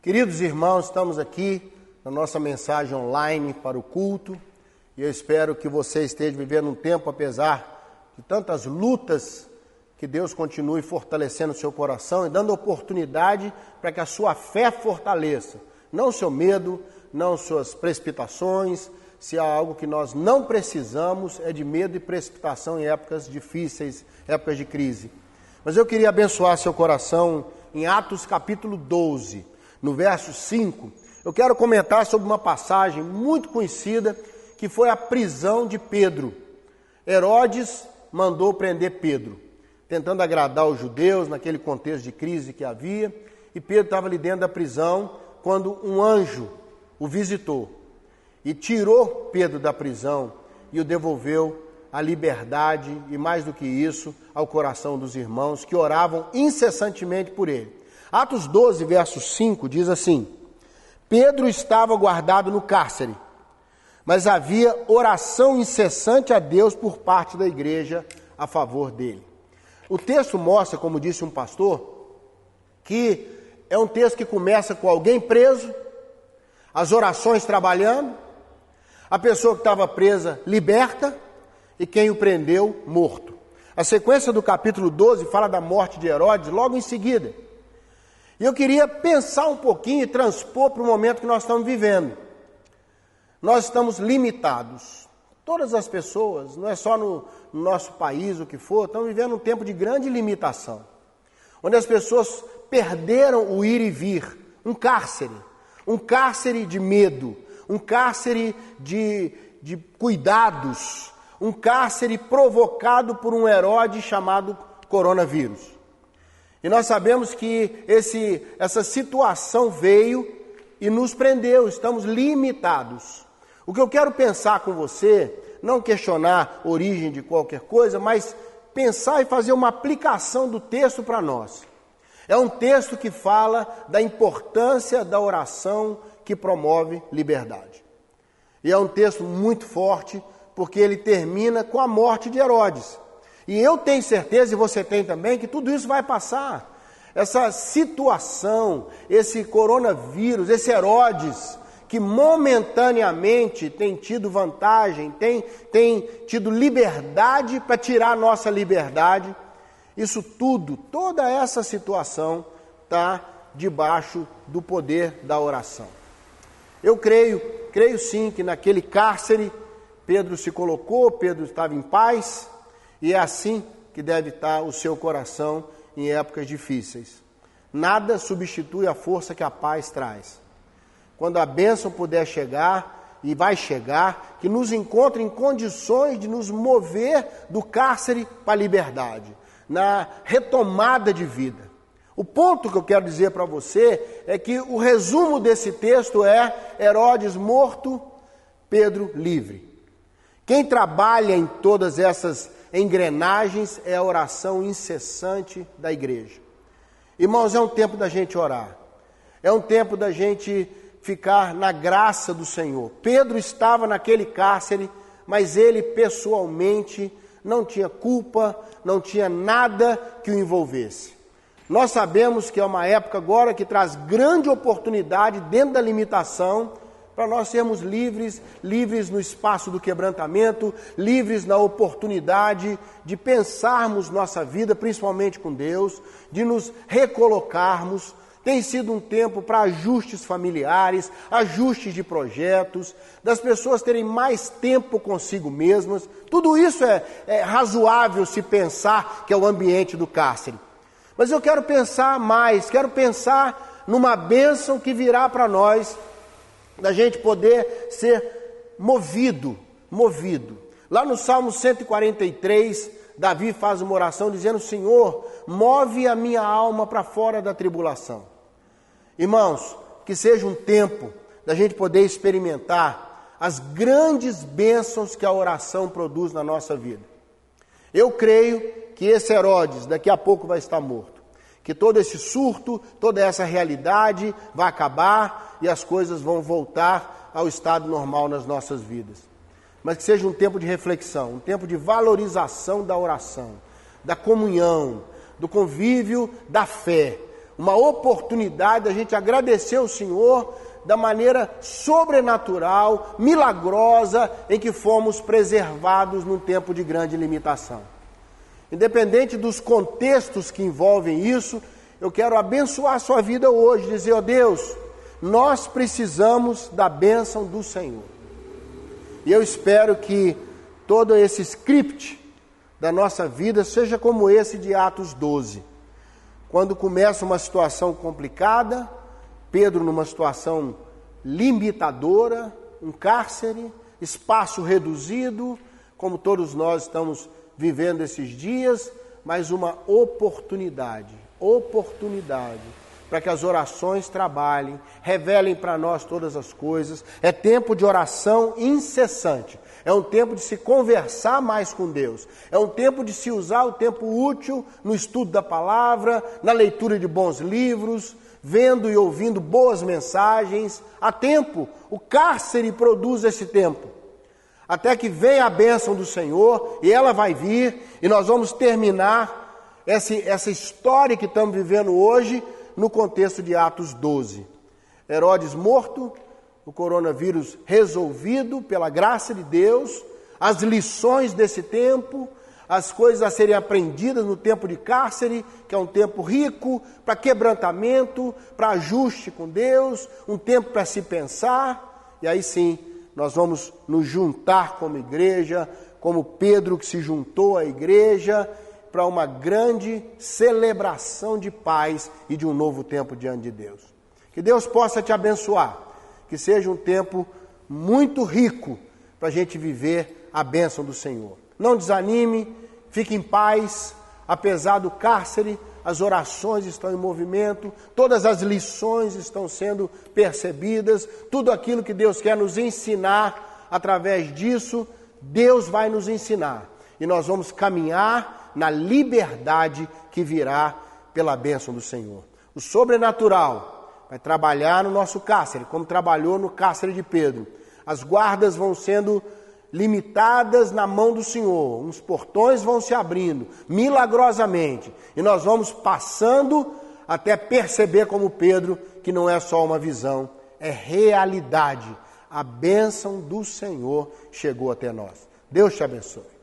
Queridos irmãos, estamos aqui na nossa mensagem online para o culto e eu espero que você esteja vivendo um tempo, apesar de tantas lutas, que Deus continue fortalecendo o seu coração e dando oportunidade para que a sua fé fortaleça. Não o seu medo, não suas precipitações. Se há algo que nós não precisamos é de medo e precipitação em épocas difíceis, épocas de crise. Mas eu queria abençoar seu coração em Atos capítulo 12. No verso 5, eu quero comentar sobre uma passagem muito conhecida, que foi a prisão de Pedro. Herodes mandou prender Pedro, tentando agradar os judeus naquele contexto de crise que havia, e Pedro estava ali dentro da prisão, quando um anjo o visitou, e tirou Pedro da prisão, e o devolveu à liberdade, e mais do que isso, ao coração dos irmãos, que oravam incessantemente por ele. Atos 12, verso 5, diz assim: Pedro estava guardado no cárcere, mas havia oração incessante a Deus por parte da igreja a favor dele. O texto mostra, como disse um pastor, que é um texto que começa com alguém preso, as orações trabalhando, a pessoa que estava presa liberta e quem o prendeu morto. A sequência do capítulo 12 fala da morte de Herodes logo em seguida. E eu queria pensar um pouquinho e transpor para o momento que nós estamos vivendo. Nós estamos limitados. Todas as pessoas, não é só no nosso país, o que for, estão vivendo um tempo de grande limitação. Onde as pessoas perderam o ir e vir. Um cárcere de medo, um cárcere de cuidados, um cárcere provocado por um Herodes chamado coronavírus. E nós sabemos que essa situação veio e nos prendeu, estamos limitados. O que eu quero pensar com você, não questionar a origem de qualquer coisa, mas pensar e fazer uma aplicação do texto para nós. É um texto que fala da importância da oração que promove liberdade. E é um texto muito forte, porque ele termina com a morte de Herodes. E eu tenho certeza, e você tem também, que tudo isso vai passar. Essa situação, esse coronavírus, esse Herodes, que momentaneamente tem tido vantagem, tem tido liberdade para tirar a nossa liberdade, isso tudo, toda essa situação está debaixo do poder da oração. Eu creio sim que naquele cárcere Pedro se colocou, Pedro estava em paz, e é assim que deve estar o seu coração em épocas difíceis. Nada substitui a força que a paz traz. Quando a bênção puder chegar, e vai chegar, que nos encontre em condições de nos mover do cárcere para a liberdade, na retomada de vida. O ponto que eu quero dizer para você é que o resumo desse texto é Herodes morto, Pedro livre. Quem trabalha em todas essas engrenagens é a oração incessante da igreja. Irmãos, é um tempo da gente orar. É um tempo da gente ficar na graça do Senhor. Pedro estava naquele cárcere, mas ele pessoalmente não tinha culpa, não tinha nada que o envolvesse. Nós sabemos que é uma época agora que traz grande oportunidade dentro da limitação, para nós sermos livres no espaço do quebrantamento, livres na oportunidade de pensarmos nossa vida, principalmente com Deus, de nos recolocarmos. Tem sido um tempo para ajustes familiares, ajustes de projetos, das pessoas terem mais tempo consigo mesmas. Tudo isso é razoável se pensar que é o ambiente do cárcere. Mas eu quero pensar mais, quero pensar numa bênção que virá para nós, da gente poder ser movido. Lá no Salmo 143, Davi faz uma oração dizendo: Senhor, move a minha alma para fora da tribulação. Irmãos, que seja um tempo da gente poder experimentar as grandes bênçãos que a oração produz na nossa vida. Eu creio que esse Herodes daqui a pouco vai estar morto. Que todo esse surto, toda essa realidade vai acabar e as coisas vão voltar ao estado normal nas nossas vidas. Mas que seja um tempo de reflexão, um tempo de valorização da oração, da comunhão, do convívio da fé. uma oportunidade da gente agradecer ao Senhor da maneira sobrenatural, milagrosa, em que fomos preservados num tempo de grande limitação. Independente dos contextos que envolvem isso, eu quero abençoar a sua vida hoje, dizer, ó Deus, nós precisamos da bênção do Senhor. E eu espero que todo esse script da nossa vida seja como esse de Atos 12. Quando começa uma situação complicada, Pedro numa situação limitadora, um cárcere, espaço reduzido, como todos nós estamos vivendo esses dias, mas uma oportunidade para que as orações trabalhem, revelem para nós todas as coisas. É tempo de oração incessante, é um tempo de se conversar mais com Deus, é um tempo de se usar o tempo útil no estudo da palavra, na leitura de bons livros, vendo e ouvindo boas mensagens. Há tempo, o cárcere produz esse tempo, até que venha a bênção do Senhor, e ela vai vir, e nós vamos terminar essa história que estamos vivendo hoje, no contexto de Atos 12. Herodes morto, o coronavírus resolvido pela graça de Deus, as lições desse tempo, as coisas a serem aprendidas no tempo de cárcere, que é um tempo rico para quebrantamento, para ajuste com Deus, um tempo para se pensar, e aí sim, nós vamos nos juntar como igreja, como Pedro que se juntou à igreja, para uma grande celebração de paz e de um novo tempo diante de Deus. Que Deus possa te abençoar, que seja um tempo muito rico para a gente viver a bênção do Senhor. Não desanime, fique em paz, apesar do cárcere, as orações estão em movimento, todas as lições estão sendo percebidas, tudo aquilo que Deus quer nos ensinar, através disso, Deus vai nos ensinar. E nós vamos caminhar na liberdade que virá pela bênção do Senhor. O sobrenatural vai trabalhar no nosso cárcere, como trabalhou no cárcere de Pedro. As guardas vão sendo limitadas na mão do Senhor, uns portões vão se abrindo milagrosamente, e nós vamos passando até perceber como Pedro, que não é só uma visão, é realidade. A bênção do Senhor chegou até nós. Deus te abençoe.